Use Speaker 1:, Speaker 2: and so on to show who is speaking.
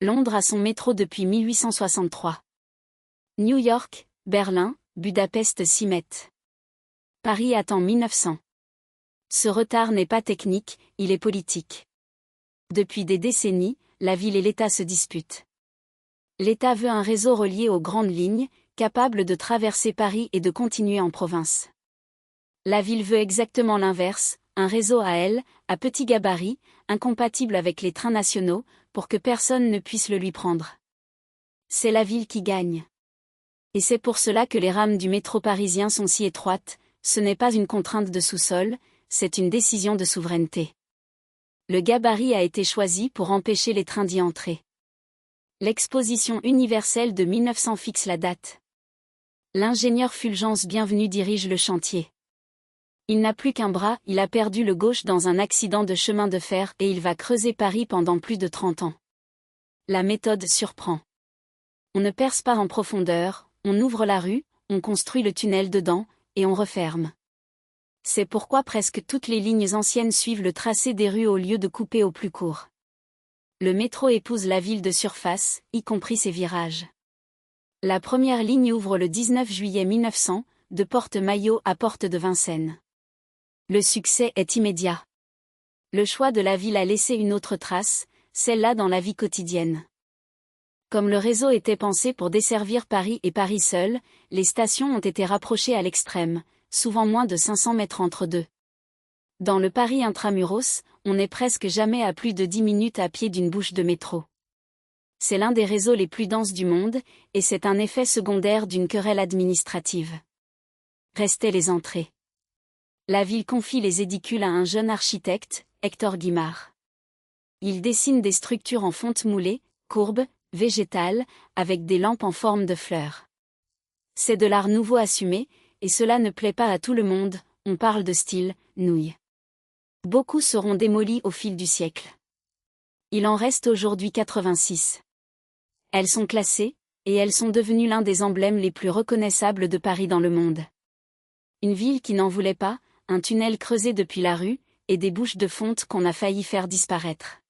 Speaker 1: Londres a son métro depuis 1863. New York, Berlin, Budapest s'y mettent. Paris attend 1900. Ce retard n'est pas technique, il est politique. Depuis des décennies, la ville et l'État se disputent. L'État veut un réseau relié aux grandes lignes, capable de traverser Paris et de continuer en province. La ville veut exactement l'inverse, un réseau à elle, à petit gabarit, incompatible avec les trains nationaux, pour que personne ne puisse le lui prendre. C'est la ville qui gagne. Et c'est pour cela que les rames du métro parisien sont si étroites, ce n'est pas une contrainte de sous-sol, c'est une décision de souveraineté. Le gabarit a été choisi pour empêcher les trains d'y entrer. L'exposition universelle de 1900 fixe la date. L'ingénieur Fulgence Bienvenu dirige le chantier. Il n'a plus qu'un bras, il a perdu le gauche dans un accident de chemin de fer et il va creuser Paris pendant plus de 30 ans. La méthode surprend. On ne perce pas en profondeur, on ouvre la rue, on construit le tunnel dedans, et on referme. C'est pourquoi presque toutes les lignes anciennes suivent le tracé des rues au lieu de couper au plus court. Le métro épouse la ville de surface, y compris ses virages. La première ligne ouvre le 19 juillet 1900, de Porte Maillot à Porte de Vincennes. Le succès est immédiat. Le choix de la ville a laissé une autre trace, celle-là dans la vie quotidienne. Comme le réseau était pensé pour desservir Paris et Paris seul, les stations ont été rapprochées à l'extrême, souvent moins de 500 mètres entre deux. Dans le Paris intramuros, on n'est presque jamais à plus de 10 minutes à pied d'une bouche de métro. C'est l'un des réseaux les plus denses du monde, et c'est un effet secondaire d'une querelle administrative. Restaient les entrées. La ville confie les édicules à un jeune architecte, Hector Guimard. Il dessine des structures en fonte moulée, courbes, végétales, avec des lampes en forme de fleurs. C'est de l'art nouveau assumé, et cela ne plaît pas à tout le monde, on parle de style, nouille. Beaucoup seront démolis au fil du siècle. Il en reste aujourd'hui 86. Elles sont classées, et elles sont devenues l'un des emblèmes les plus reconnaissables de Paris dans le monde. Une ville qui n'en voulait pas, un tunnel creusé depuis la rue, et des bouches de fonte qu'on a failli faire disparaître.